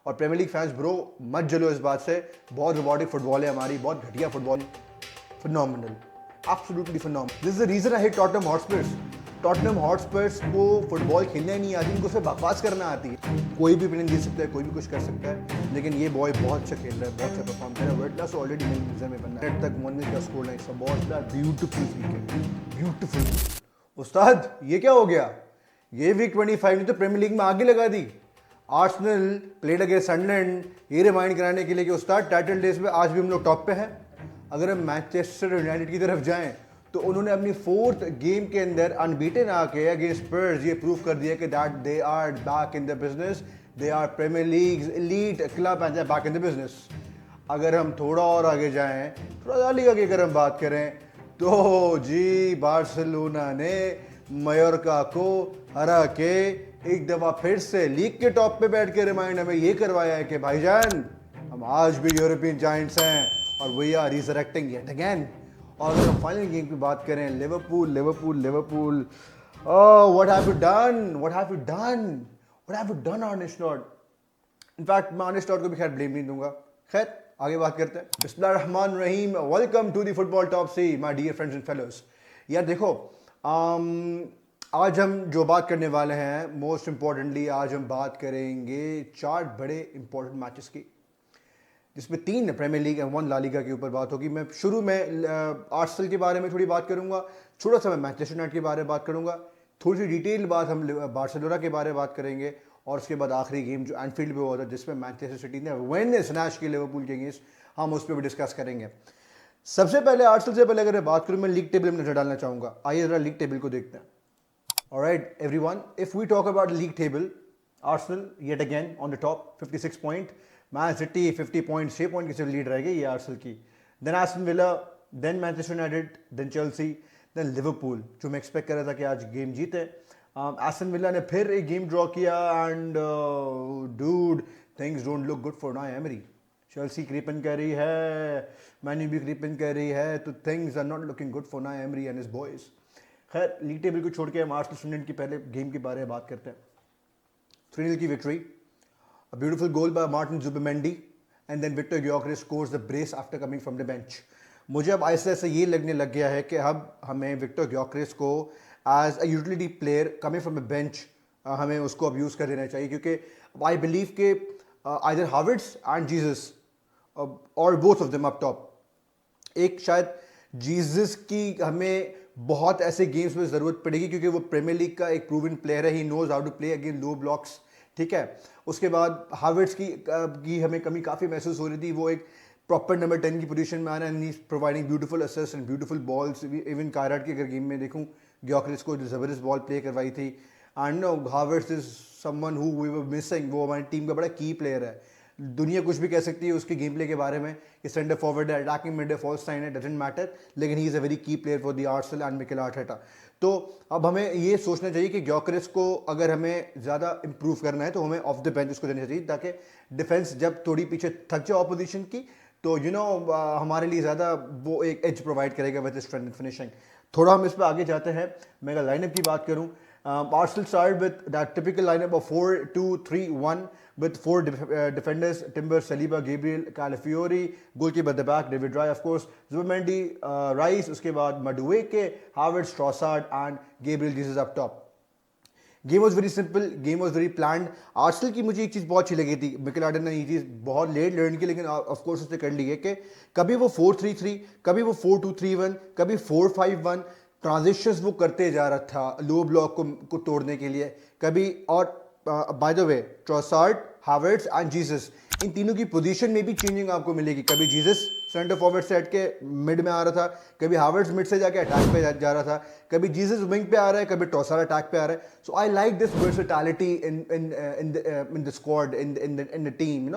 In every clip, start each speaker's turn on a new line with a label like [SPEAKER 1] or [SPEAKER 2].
[SPEAKER 1] और premiere league fans bro मत जलो इस बात से, बहुत रोबोटिक फुटबॉल है हमारी, बहुत घटिया football, phenomenal, absolutely phenomenal. This is the reason I hate Tottenham Hotspurs. Tottenham Hotspurs को फुटबॉल खेलने नहीं आती, इनको सिर्फ बकवास करना आती है। कोई भी प्लेन जीत सकता है, कोई भी कुछ कर सकता है, लेकिन ये बॉय बहुत अच्छा खेल रहा है, बहुत अच्छा परफॉर्म कर रहा है। World class already main reason में बनना है तक 1 का स्कोर लाइन सब बहुत ब्यूटीफुल क्रिकेट, ब्यूटीफुल। उस्ताद ये क्या हो गया? ये वीक 25 ने तो प्रीमियर लीग में आगे लगा दी। आर्सेनल प्लेड अगेंस्ट सनडरलैंड, ये रिमाइंड कराने के लिए कि उस्ताद टाइटल रेस में आज भी हम लोग टॉप पे हैं। अगर हम मैनचेस्टर यूनाइटेड की तरफ जाएं तो उन्होंने अपनी 4th गेम के अंदर अनबीटन आके अगेंस्ट स्पर्स ये प्रूव कर दिया कि that they are back in the business, they are Premier League elite club and they are back in the business. अगर हम थोड़ा और आगे जाएं, थोड़ा ला लीगा की अगर हम बात करें तो जी बार्सिलोना ने मयोर्का को हरा के एक दफा फिर से लीग के टॉप पे बैठ के रिमाइंड हमें ये करवाया है कि भाईजान हम आज भी यूरोपियन जायंट्स हैं और वी आर रिजरेक्टिंग येट अगेन। और अगर हम फाइनल गेम की बात करें, Liverpool Liverpool Liverpool, what have you done, what have you done, what have you done आर्ने slot. In fact मैं आर्ने स्लॉट को भी खैर ब्लेम नहीं दूंगा। खैर आगे बात करते हैं। बिस्मिल्लाहिर्रहमानिर्रहीम, welcome to the football top see my dear friends and fellows. यार देखो, आज हम जो बात करने वाले हैं, मोस्ट इंपॉर्टेंटली आज हम बात करेंगे 4 बड़े इंपॉर्टेंट मैचेस की, जिसमें 3 Premier League and 1 La Liga के ऊपर बात होगी। मैं शुरू में आर्सेनल के बारे में थोड़ी बात करूंगा, थोड़ा सा मैं मैनचेस्टर यूनाइटेड के बारे में बात करूंगा, थोड़ी सी डिटेल बात हम बार्सिलोना के बारे में बात करेंगे, और उसके बाद आखिरी गेम जो एनफील्ड पे हुआ था जिसमें मैनचेस्टर सिटी ने विन स्नैच की लिवरपूल के अगेंस्ट, हम उस पर भी डिस्कस करेंगे। सबसे पहले आर्सेनल से पहले अगर मैं बात करूं, मैं लीग टेबल में नजर डालना चाहूंगा। आइए जरा लीग टेबल को देखते हैं। Alright everyone, if we talk about league table, Arsenal yet again on the top 56 point, Man City 50 point, 6 point की सिर्फ लीड रह गई ये आर्सेनल की। Then Aston Villa, then Manchester United, then Chelsea, then Liverpool, जो मैं expect कर रहा था कि आज गेम जीते। एस्टन विला ने फिर एक गेम ड्रॉ किया and dude things don't look good for Unai emery. Chelsea क्रीपन कर रही है, मैन भी क्रीपन कर रही है, तो things are not looking good for Unai Emery and his boys. खैर लीग टेबल को छोड़ के हम आर्सेनल स्टूडेंट की पहले गेम के बारे में बात करते हैं। 3-0 की victory, a beautiful goal by Martin Zubimendi, and then Victor Gyökeres scores the brace after coming from the bench. मुझे अब ऐसे ऐसे ये लगने लग गया है कि अब हमें विक्टर ग्योकेरेस को as a utility player coming from the bench हमें उसको अब यूज़ कर देना चाहिए, क्योंकि आई बिलीव के आइदर हावर्ट्स एंड जीसस और both of them up top, एक शायद जीसस की हमें बहुत ऐसे गेम्स में ज़रूरत पड़ेगी क्योंकि वो प्रीमियर लीग का एक प्रूवन प्लेयर है, he knows how to play against low blocks, ठीक है। उसके बाद हावर्ट्स की हमें कमी काफ़ी महसूस हो रही थी, वो एक प्रॉपर नंबर 10 की पोजीशन में आना, and he providing beautiful assist and beautiful balls. Even कायराट की अगर गेम में देखूं, ग्योकेरेस को ज़बरदस्त बॉल प्ले करवाई थी। And no Havertz is someone who we were missing, वो हमारी टीम का बड़ा की प्लेयर है। दुनिया कुछ भी कह सकती है उसके गेम प्ले के बारे में कि सेंटर फॉरवर्ड है, अटैकिंग मिड है, फॉल्स नाइन है, डजंट मैटर, लेकिन ही इज़ अ वेरी की player for the Arsenal and Mikel Arteta. तो अब हमें ये सोचना चाहिए कि ग्योकेरेस को अगर हमें ज़्यादा इंप्रूव करना है तो हमें ऑफ द बेंच उसको देना चाहिए, ताकि डिफेंस जब थोड़ी पीछे थक जाए ऑपोजिशन की तो हमारे लिए ज़्यादा वो एक एज प्रोवाइड करेगा विद स्ट्रेंथ एंड फिनिशिंग। थोड़ा हम इस पर आगे जाते हैं। मैं अगर लाइनअप की बात करूँ, Arsenal started with that typical lineup of 4-2-3-1 with 4 defenders: Timber, Saliba, Gabriel, Calafiori. Goalkeeper at the back, David Raya, of course, Zubimendi, Rice. उसके बाद Madueke, Havertz, Trossard and Gabriel Jesus up top. Game was very simple, game was very planned. Arsenal की मुझे एक चीज़ बहुत अच्छी लगी थी, Mikel Arteta ने ये चीज़ बहुत लेट लर्न की, लेकिन ऑफकोर्स उसने कर ली है कि कभी वो 4-3-3, कभी वो 4-2-3-1, कभी 4-5-1 ट्रांजिशंस वो करते जा रहा था लो ब्लॉक को तोड़ने के लिए कभी। और by the way, Trossard, Havertz and Jesus, इन तीनों की पोजीशन में भी चेंजिंग आपको मिलेगी। कभी जीसस सेंटर फॉरवर्ड से हट के मिड में आ रहा था, कभी हावर्ट्स मिड से जाके अटैक पे जा रहा था, कभी जीसस विंग पे आ रहा है, कभी ट्रोसार्ड अटैक पे आ रहा है। So I like this versatility in the squad, in the team,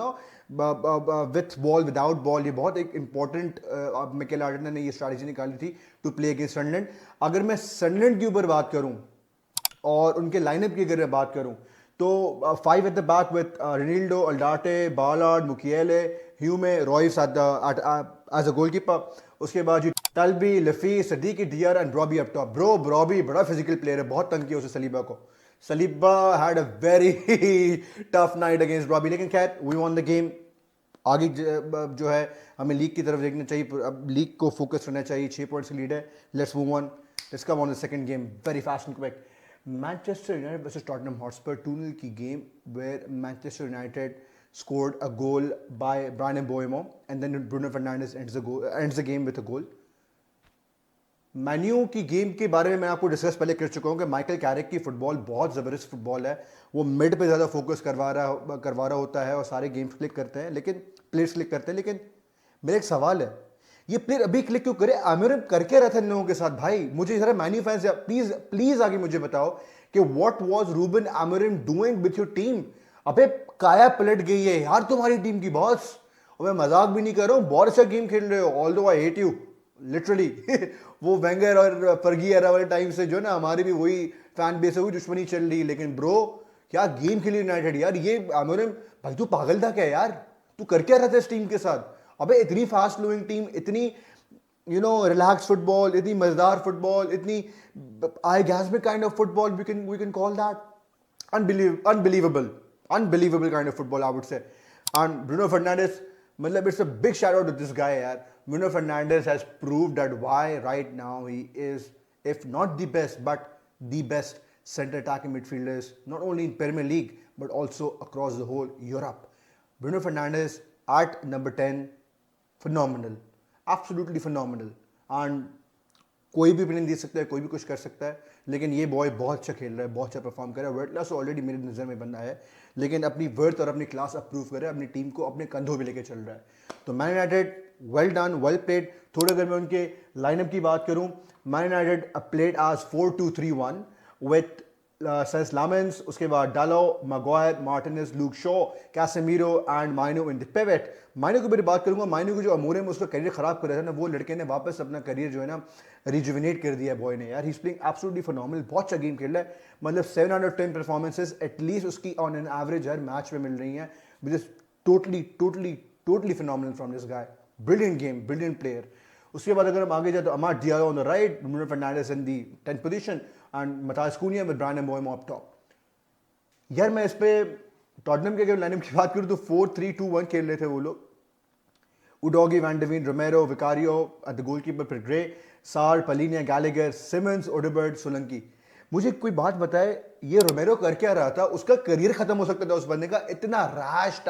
[SPEAKER 1] with ball without ball. ये बहुत एक इंपॉर्टेंट मिकेल आर्टेटा ने ये स्ट्रैटेजी निकाली थी टू प्ले अगेंस्ट सनडरलैंड। अगर मैं सनडरलैंड के ऊपर बात करूं और उनके लाइनअप की अगर मैं बात करूं तो 5 at the back with Reinildo, Alderete, Ballard, Mukiele, Hume, Royce as a goalkeeper. उसके बाद जी Talbi, Le Fée, Sadiki Diarra and Brobbey up top. Brobbey बड़ा फिजिकल प्लेयर है, बहुत तंग किया उसे सलीबा को। Saliba had a very tough night against Robbie, लेकिन खैर we won the game. आगे जो है हमें लीग की तरफ देखना चाहिए, अब लीग को फोकस करना चाहिए. 6 पॉइंट्स की लीड है. Let's move on. Let's come on the second game very fast and quick. Manchester United versus Tottenham Hotspur 2-0 की game where Manchester United scored a goal by Bryan Mbeumo and then Bruno Fernandes ends the game with a goal. Menu की game के बारे में मैं आपको discuss पहले कर चुका हूं कि माइकल कैरिक की फुटबॉल बहुत ज़बरदस्त फुटबॉल है. वो मिड पे ज़्यादा फोकस करवा रहा होता है और सारे गेम्स क्लिक करते हैं, लेकिन प्लेयर्स क्लिक करते हैं. लेकिन मेरा एक सवाल है, ये प्लेयर अभी क्लिक क्यों करे? आमिर कर क्या रहा था इन लोगों के साथ भाई? मुझे जरा मैन्यू फैंस प्लीज प्लीज आगे मुझे बताओ कि what was Ruben Amorim doing with your team? अबे काया पलट गई है यार तुम्हारी टीम की बॉस. और मैं मजाक भी नहीं कर रहा हूँ, बहुत अच्छा गेम खेल रहे हो. Although I hate you literally. वो वेंगर और फर्गी एरा वाले टाइम से जो ना हमारी भी वही फैन बेस है, वही दुश्मनी चल रही. लेकिन ब्रो क्या गेम खेली यूनाइटेड यार. ये आमोरिम भाई तू पागल था क्या यार? तू कर क्या रहा था इस टीम के साथ? अबे इतनी फास्ट फ्लोइंग टीम, इतनी रिलैक्स फुटबॉल, इतनी मजेदार फुटबॉल, इतनी eyegasmic kind of football, we can call that unbelievable kind of football, I would say. And Bruno Fernandes, matlab it's a big shout out to this guy yaar. Bruno Fernandes has proved that why right now he is, if not the best, but the best center attacking midfielders, not only in Premier League but also across the whole Europe. Bruno Fernandes at number 10, phenomenal, absolutely phenomenal. And कोई भी opinion दे सकता है, कोई भी कुछ कर सकता है, लेकिन ये बॉय बहुत अच्छा खेल रहा है, बहुत अच्छा परफॉर्म कर रहा है. वर्ल्ड क्लास ऑलरेडी मेरी नज़र में बंदा है, लेकिन अपनी वर्थ और अपनी क्लास अप्रूव कर रहा है, अपनी टीम को अपने कंधों पे लेके चल रहा है. तो man United well done, well played. थोड़ा अगर मैं उनके लाइनअप की बात करूं, मैन यूनाइटेड प्लेड आज 4-2-3-1 विथ सेंस लामेंस, उसके बाद Dalot, Maguire, Martinez, Luke Shaw, Casemiro and Mainoo in the pivot. Mainoo की मेरी बात करूंगा, माइनो को जो अमूरे में उसका करियर खराब कर रहा था ना, वो लड़के ने वापस अपना करियर जो है ना रिजुविनेट कर दिया बॉय ने यार. He is playing absolutely phenomenal, बहुत अच्छा गेम खेल रहा है. मतलब 7 out of 10 परफॉर्मेंसेज एटलीस्ट उसकी ऑन एन एवरेज हर मैच में मिल रही हैं, which is totally phenomenal from this guy. Brilliant game, brilliant player. उसके बाद अगर हम आगे जाए तो Amad Diallo on the right, Bruno Fernandes in the 10th position and Matheus Cunha with Bryan Mbeumo up top. यार मैं इस पे टॉटनहम के अगर लाइनअप की बात करूं तो 4-3-2-1 खेल रहे थे वो लोग. Udogie, Van de Ven, Romero, Vicario at the goalkeeper, फिर Gray, Sarr, Palhinha, Gallagher, Simons, Odobert, Solanke. मुझे कोई बात बताए, ये रोमेरो कर क्या रहा था? उसका करियर खत्म हो सकता था उस बंदे का. इतना रैश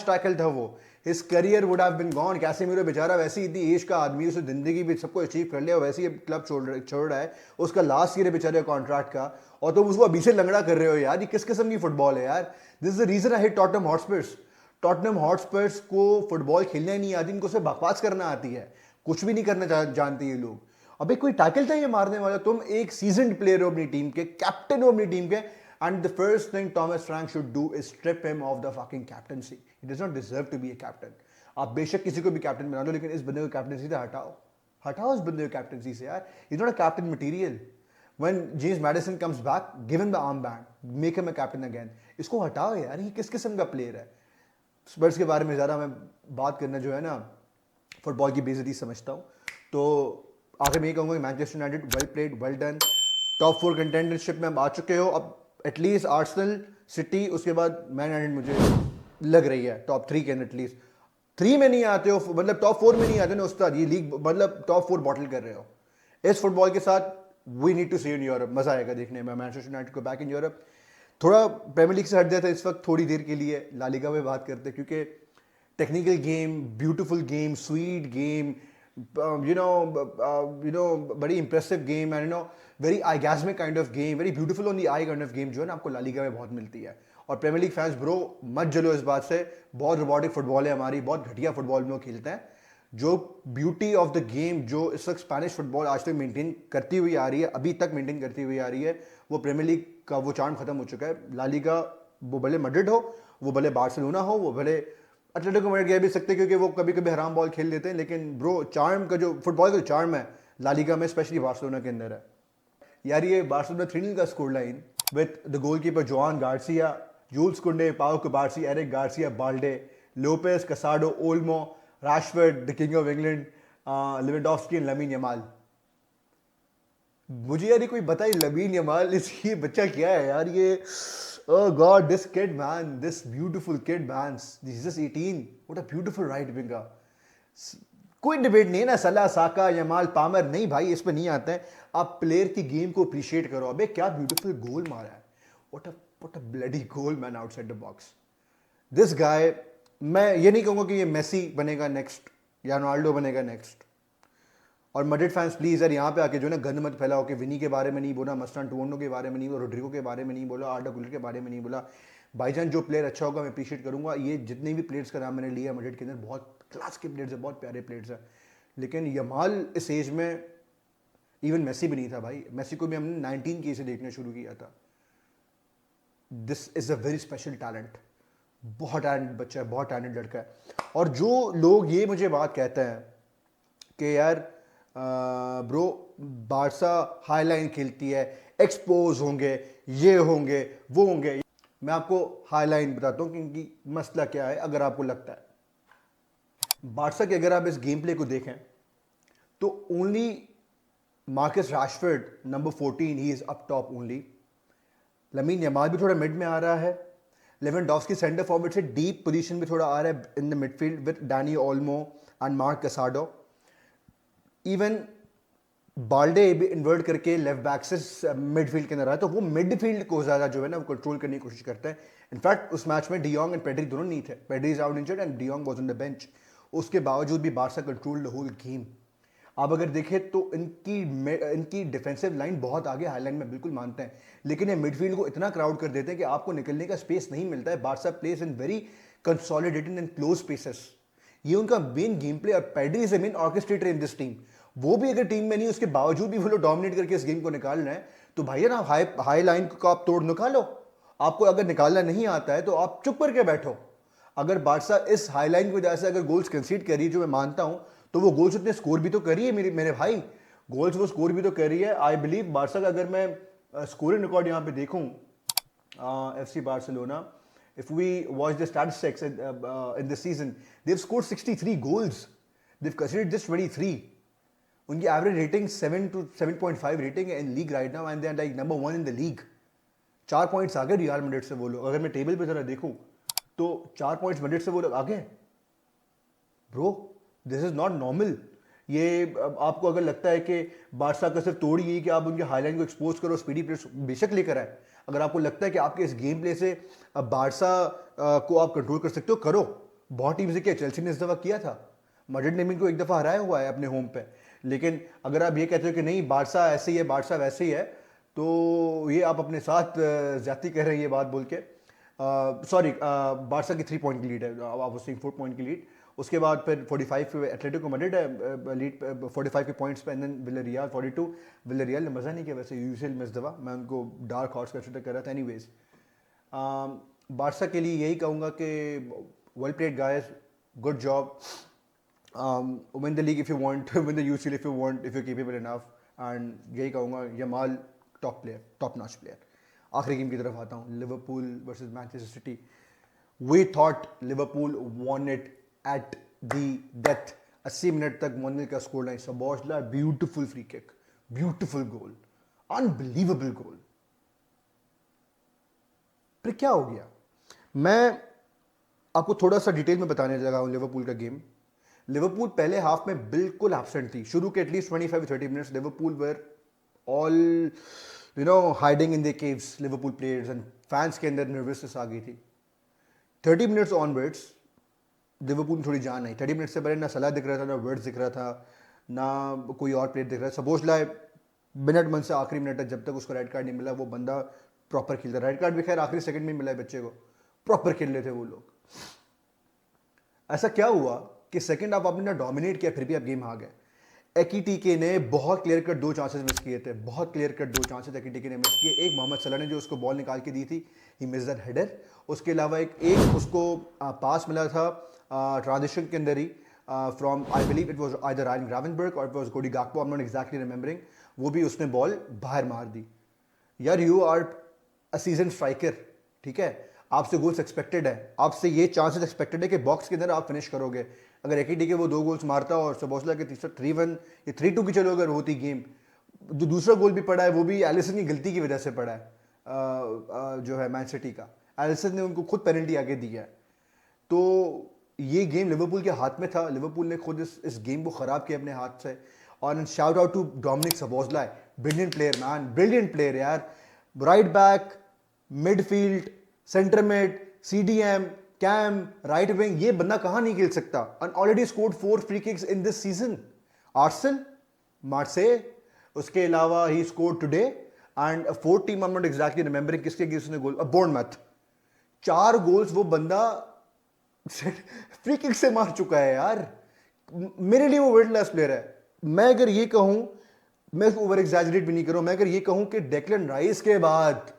[SPEAKER 1] टैकल था वो. His career would have been gone. Casemiro बेचारा वैसे ही इतनी एज का आदमी, उसे जिंदगी भी सबको अचीव कर लिया, वैसे ही क्लब छोड़ रहा है. उसका लास्ट ईयर है बेचारे कॉन्ट्रैक्ट का, और तुम उसको अभी से लंगड़ा कर रहे हो यार. ये किस किस्म की फुटबॉल है यार? This is the reason I hit Tottenham Hotspurs. Tottenham Hotspurs को फुटबॉल खेलना ही नहीं आती, इनको सिर्फ बकवास करना आती है, कुछ भी नहीं करना जानती ये लोग. अबे कोई टैकल था ये मारने वाला? तुम एक सीजन्ड प्लेयर हो अपनी टीम के, कैप्टन हो अपनी टीम के, and the first thing Thomas Frank should do is strip him of the fucking captaincy. He does not deserve to be a captain. आप बेशक किसी को भी कैप्टन बना लो, लेकिन इस बंदे को कैप्टनसी से हटाओ इस बंदे को कैप्टनसी से यार. He's not a captain material. When James Madison comes back, give him the armband, make him a captain again. इसको हटाओ यार, ये किस किस्म का प्लेयर है? स्पर्स के बारे में ज़्यादा मैं बात करना जो है ना फुटबॉल की बेइज्जती समझता हूँ. तो आखिर में ये कहूँगा कि Manchester United well played, well done. Top 4 contendership में आप आ चुके हो. अब एटलीस्ट आर्सेनल, सिटी, उसके बाद मैन यूनाइटेड मुझे लग रही है टॉप 3 के अंदर. एटलीस्ट 3 में नहीं आते हो, मतलब टॉप 4 में नहीं आते ना उस्ताद. ये लीग मतलब टॉप 4 बॉटल कर रहे हो इस फुटबॉल के साथ. We need to see in Europe. मजा आएगा देखने में मैनचेस्टर यूनाइटेड को बैक इन यूरोप. थोड़ा प्रीमियर लीग से हट जाता है इस वक्त थोड़ी देर के लिए, ला लीगा में बात करते हैं, क्योंकि technical game, beautiful game, sweet game, बड़ी impressive game, and very eyegasmic kind of game, very beautiful on the eye kind of game जो है ना आपको ला लीगा में बहुत मिलती है. और प्रीमियर लीग फैंस ब्रो मत जलो इस बात से, बहुत रोबोटिक फुटबॉल है हमारी, बहुत घटिया फुटबॉल में लोग खेलते हैं. जो ब्यूटी ऑफ द गेम जो इस वक्त स्पेनिश फुटबॉल आज तक मेंटेन करती हुई आ रही है, अभी तक मेंटेन करती हुई आ रही है, वो प्रीमियर लीग का वो चार्म खत्म हो चुका है. ला लीगा वो भले मैड्रिड हो, वो भले बार्सिलोना हो, वो भले एटलेटिको मैड्रिड कह भी सकते क्योंकि वो कभी कभी हराम बॉल खेल लेते हैं, लेकिन ब्रो चार्म का जो फुटबॉल का जो चार्म है ला लीगा में स्पेशली बार्सिलोना के अंदर है यार. ये बार्सिलोना 3-0 का score line with the goalkeeper Joan Garcia, Jules Kounde, Pau Cubarsi, Eric Garcia, Balde, Lopez, Casado, Olmo, Rashford, the king of England, Lewandowski and Lamine Yamal. मुझे यार ये कोई बताए लमीन यमाल ये बच्चा क्या है यार ये. Oh God, this kid man, this beautiful kid man, he's just 18. What a beautiful right winger. कोई डिबेट नहीं है ना, सलाह, साका, यमाल, पामर, नहीं भाई इस पे नहीं आते हैं. आप प्लेयर की गेम को अप्रिशिएट करो. अबे क्या ब्यूटीफुल गोल मारा है. What a bloody goal man outside the box. This guy, मैं ये नहीं कहूंगा कि ये मेसी बनेगा नेक्स्ट या रोनाल्डो बनेगा नेक्स्ट. और मैड्रिड फैंस प्लीज यार यहाँ पे आके जो ना गंद मत फैलाओ कि विनी के बारे में नहीं बोला, मस्तान टोरंटो के बारे में नहीं बोला, रोड्रिगो के बारे में नहीं बोला, आर्डा गुलर के बारे में नहीं बोला. भाईजान जो प्लेयर अच्छा होगा मैं अप्रिशिएट करूंगा. ये जितने भी प्लेयर्स का नाम मैंने लिया मैड्रिड के अंदर बहुत क्लास के प्लेयर्स है, बहुत प्यारे प्लेयर्स हैं. लेकिन यमाल इस एज में, इवन मेसी भी नहीं था भाई. मेसी को भी हमने 19 की से देखना शुरू किया था. This is a very special talent. बहुत टैलेंट बच्चा है, बहुत टैलेंट लड़का है. और जो लोग ये मुझे बात कहते हैं कि यार ब्रो बारसा हाई लाइन खेलती है, एक्सपोज होंगे, ये होंगे, वो होंगे. मैं आपको हाई लाइन बताता हूँ क्योंकि मसला क्या है. अगर आपको लगता है बारसा के, अगर आप इस गेम प्ले को देखें तो ओनली मार्कस राशफोर्ड नंबर 14 ही is up top only. Lamine Yamal भी थोड़ा मिड में आ रहा है. लेवेंडोव्स्की सेंटर फॉरवर्ड से डीप पोजीशन में थोड़ा आ रहा है in the midfield with Dani Olmo and Marc Casado. Even Balde भी इन्वर्ट करके लेफ्ट बैक से मिडफील्ड के अंदर आया, तो वो मिडफील्ड को ज़्यादा जो है ना वो कंट्रोल करने की कोशिश करते हैं. इनफैक्ट उस मैच में डियोंग एंड पेड्री दोनों नहीं थे. Pedri is out injured and De Jong was on the bench. उसके बावजूद भी Barca control the whole game. आप अगर देखें तो इनकी डिफेंसिव लाइन बहुत आगे, हाई लाइन में बिल्कुल मानते हैं, लेकिन ये मिडफील्ड को इतना क्राउड कर देते हैं कि आपको निकलने का स्पेस नहीं मिलता है. Barça place in very consolidated and close spaces. ये उनका मेन गेम प्ले. और Pedri is a main orchestrator in this team. वो भी अगर टीम में नहीं, उसके बावजूद भी वो लोग डोमिनेट करके इस गेम को निकाल रहे हैं, तो भाई ना हाई लाइन को आप तोड़ निकालो. आपको अगर निकालना नहीं आता है तो आप चुप करके बैठो. अगर बारसा इस हाई लाइन की वजह से अगर गोल्स कंसीड करी, जो मैं मानता हूं, तो वो गोल्स उतने स्कोर भी तो करी है मेरे भाई. गोल्स वो स्कोर भी तो कर रही है. आई बिलीव बारसा का अगर मैं स्कोरिंग रिकॉर्ड यहाँ पे देखूं, FC Barcelona, if we watch the statistics in this season, they've scored 63 goals. They've conceded just 23. उनकी एवरेज रेटिंग 7 to 7.5 रेटिंग है in league right now and they are like number 1 in the league. 4 points आगे Real Madrid से वो लोग. अगर मैं table पे जरा देखूं तो 4 पॉइंट्स मैड्रिड से वो लोग आगे. Bro this is not normal. ये आपको अगर लगता है कि बारसा का सिर्फ तोड़ ही कि आप उनके हाईलाइन को एक्सपोज करो, स्पीडी प्लेयर्स बेशक लेकर आए. अगर आपको लगता है कि आपके इस गेम प्ले से बारसा को आप कंट्रोल कर सकते हो, करो. बहुत टीम से किया, चेल्सी ने इस दफा किया था, मैड्रिड ने भी इनको एक दफा हराया हुआ है अपने होम पे. लेकिन अगर आप ये कहते हो कि नहीं बारसा ऐसे ही है, बारसा वैसे ही है, तो ये आप अपने साथ ज्यादती कर रहे हैं ये बात बोल के. सॉरी, बारसा की 3 पॉइंट की लीड है, आप 4 पॉइंट की लीड. उसके बाद फिर 45 पे एटलेटिको मैड्रिड है लीड 45 के पॉइंट्स पे, एंड देन विलेरियल 42. विलेरियल ने मज़ा नहीं किया वैसे यूसीएल में इस दफ़ा. मैं उनको डार्क हॉर्स कंसिडर कर रहा था. एनीवेज बारसा के लिए यही कहूँगा कि well played guys, good job. win the league if you want, win the UCL if you want, if you're capable enough. and यही कहूँगा, Yamal top player, top notch player. आखिरी गेम की तरफ आता हूँ, Liverpool versus Manchester City. We thought Liverpool won it at the death. 80 minute तक 1-0 का score line. Szoboszlai beautiful free kick, beautiful goal, unbelievable goal. फिर क्या हो गया, मैं आपको थोड़ा सा डिटेल में बताने लगा हूँ लिवरपूल का गेम. लिवरपूल पहले हाफ में बिल्कुल एब्सेंट थी. शुरू के at least 25-30 minutes Liverpool were all hiding in the caves. Liverpool players and fans के अंदर नर्वसनेस आ गई थी. 30 मिनट्स ऑनवर्ड्स लिवरपूल में थोड़ी जान आई. 30 मिनट से पहले ना सलाह दिख रहा था, ना वर्ड्स दिख रहा था, ना कोई और प्लेयर दिख रहा था. सबोजला मिनट मन से आखिरी मिनट तक, जब तक उसको रेड कार्ड नहीं मिला, वो बंदा प्रॉपर खेलता. रेड कार्ड भी खैर आखिरी सेकंड में मिला है बच्चे को. प्रॉपर खेल रहे थे वो लोग. ऐसा क्या हुआ कि सेकंड हाफ आपने ना डोमिनेट किया, फिर भी आप गेम हार गए. एकीटीके ने बहुत क्लियर कट 2 चांसेस मिस किए थे. बहुत क्लियर कट 2 चांसेस एकीटीके ने मिस किए. एक मोहम्मद सलाह ने जो उसको बॉल निकाल के दी थी, ही मिस दैट हेडर. उसके अलावा एक उसको पास मिला था ट्रांजिशन के अंदर ही from, I believe it was either Ryan Gravenberch or it was Cody Gakpo, I am not exactly remembering. वो भी उसने बॉल बाहर मार दी. यार you are a season striker, ठीक है, आपसे गोल्स एक्सपेक्टेड है, आपसे ये चांसेस एक्सपेक्टेड है कि बॉक्स के अंदर आप फिनिश करोगे. अगर एकीटी के वो 2 गोल्स मारता और सबोसला के तीसरा 3-1 या 3-2 की चलो अगर होती गेम, जो दूसरा गोल भी पड़ा है वो भी एलिसन की गलती की वजह से पड़ा है, जो है मैन सिटी का। एलिसन ने उनको खुद पेनल्टी आगे दी है। तो ये गेम लिवरपूल के हाथ में था, लिवरपूल ने खुद इस गेम को ख़राब किया अपने हाथ से। और shout out to Dominik Szoboszlai, brilliant player man, brilliant player यार। Right back, midfield, centre mid, CDM, CAM, right wing, ये बंदा कहाँ नहीं खेल सकता। And already scored 4 free kicks in this season. Arsenal, Marseille, उसके अलावा he scored today and 4th team, I am not exactly remembering किसके अगेंस्ट उसने गोल, बोर्नमथ। 4 गोल्स वो बंदा फ्री किक से मार चुका है यार। मेरे लिए वो वर्ल्ड क्लास प्लेयर है। मैं अगर ये कहूं, मैं ओवर एग्जैजरेट भी नहीं कर रहा हूं, मैं अगर ये कहूं कि डेक्लन राइस के बाद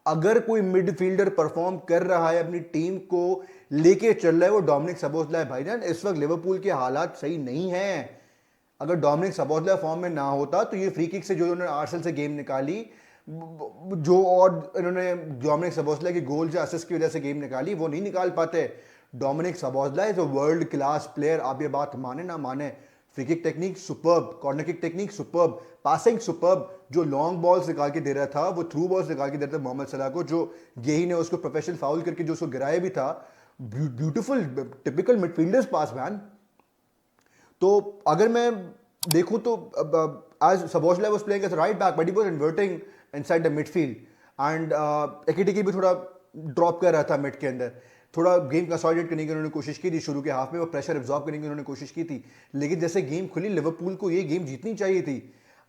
[SPEAKER 1] अगर कोई मिडफील्डर परफॉर्म कर रहा है, अपनी टीम को लेके चल रहा है, वो डोमिनिक सबोज़लाई भाईजान। इस वक्त लिवरपूल के हालात सही नहीं हैं। अगर डोमिनिक सबोज़लाई फॉर्म में ना होता तो ये फ्री किक से जो उन्होंने आर्सेनल से गेम निकाली, जो और इन्होंने डोमिनिक सबोज़लाई की गोल या असिस्ट की वजह से गेम निकाली, वो नहीं निकाल पाते। Dominik Szoboszlai is a world class player. आप ये बात माने ना माने, free kick technique superb, corner kick technique superb, passing superb. जो लॉन्ग बॉल्स निकाल के दे रहा था, वो थ्रू बॉल्स निकाल के दे रहा था मोहम्मद सलाह को, जो गेही ने उसको प्रोफेशनल फाउल करके जो उसको गिराया भी था। Beautiful typical midfielders pass man. तो अगर मैं देखूं तो आज Szoboszlai was playing as right back, but he was inverting inside the midfield and Ekitike भी थोड़ा ड्रॉप कर रहा था मिड के अंदर। थोड़ा गेम कंसोलिडेट करने की उन्होंने कोशिश की थी शुरू के हाफ में, वो प्रेशर एब्जॉर्ब करने की उन्होंने कोशिश की थी। लेकिन जैसे गेम खुली, लिवरपूल को ये गेम जीतनी चाहिए थी।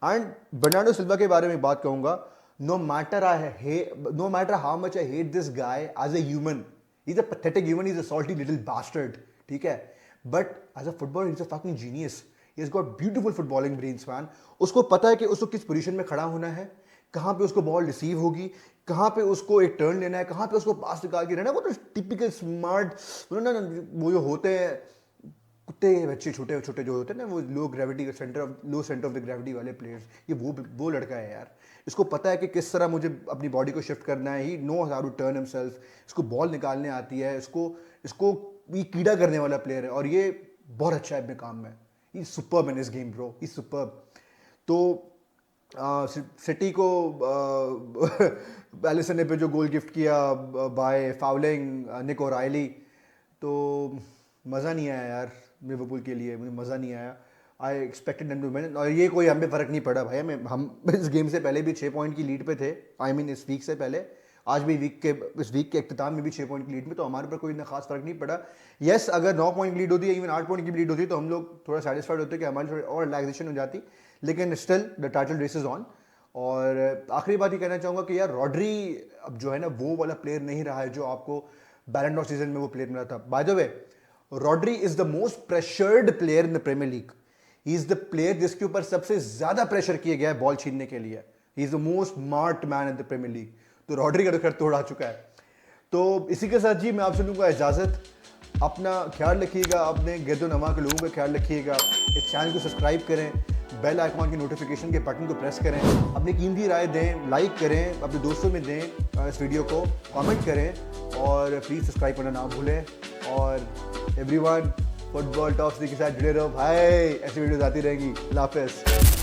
[SPEAKER 1] एंड बर्नार्डो सिल्वा के बारे में बात कहूंगा, no matter how much I hate this guy as a human, he is a pathetic human, he is a salty little bastard, ठीक है, but as a footballer he is a fucking genius. He has got beautiful footballing brains man. उसको पता है कि उसको किस position में खड़ा होना है, कहाँ पे उसको बॉल रिसीव होगी, कहाँ पे उसको एक टर्न लेना है, कहाँ पे उसको पास निकाल के रहना है। वो तो टिपिकल स्मार्ट, वो जो होते हैं कुत्ते बच्चे, छोटे छोटे जो होते हैं ना, वो low gravity low centre of the gravity वाले प्लेयर्स, ये वो लड़का है यार। इसको पता है कि किस तरह मुझे अपनी बॉडी को शिफ्ट करना है। He know how to turn himself. इसको बॉल निकालने आती है, इसको ये कीड़ा करने वाला प्लेयर है, और ये बहुत अच्छा है अपने काम में। He superb in this game bro, he superb. तो सिटी को एलिसन ने पे जो गोल गिफ्ट किया बाय फाउलिंग निक ओराइली, तो मज़ा नहीं आया यार लिवरपूल के लिए, मुझे मज़ा नहीं आया। I expected them to win, और ये कोई हमें फ़र्क नहीं पड़ा भाई। हम इस गेम से पहले भी 6 पॉइंट की लीड पे थे, आई मीन इस वीक से पहले। आज भी इस वीक के इख्तिताम में भी 6 पॉइंट की लीड में, तो हमारे पर कोई इतना खास फ़र्क नहीं पड़ा। यस, अगर 9 पॉइंट की लीड होती है, इवन 8 पॉइंट की लीड होती, तो हम लोग थोड़ा सेटिस्फाइड होते कि हमारी थोड़ी और रिलैक्सेशन हो जाती। लेकिन still the title race is on. और आखिरी बात ये कहना चाहूँगा कि यार रॉड्री अब जो है ना, वो वाला प्लेयर नहीं रहा है जो आपको बैलन डॉर सीजन में वो प्लेयर मिला था। By the way, Rodri is the most pressured player in the Premier League. He is the player जिसके ऊपर सबसे ज्यादा प्रेशर किया गया है बॉल छीनने के लिए। He is the most smart man in the Premier League. तो रॉड्री का रिकॉर्ड तोड़ आ चुका है। तो इसी के साथ जी मैं आपसे लूँगा इजाज़त। अपना ख्याल रखिएगा, अपने गिरदो नवा के लोगों का ख्याल रखिएगा। इस चैनल को सब्सक्राइब करें, बेल आइकॉन की नोटिफिकेशन के बटन को प्रेस करें, अपनी कीमती राय दें, लाइक करें, अपने दोस्तों में दें इस वीडियो को, कमेंट करें, और प्लीज़ सब्सक्राइब करना ना भूलें। और एवरीवन, फुटबॉल टॉक्स के साथ जुड़े रहो भाई, ऐसी वीडियोस आती रहेंगी। अल्लाह हाफ़िज़।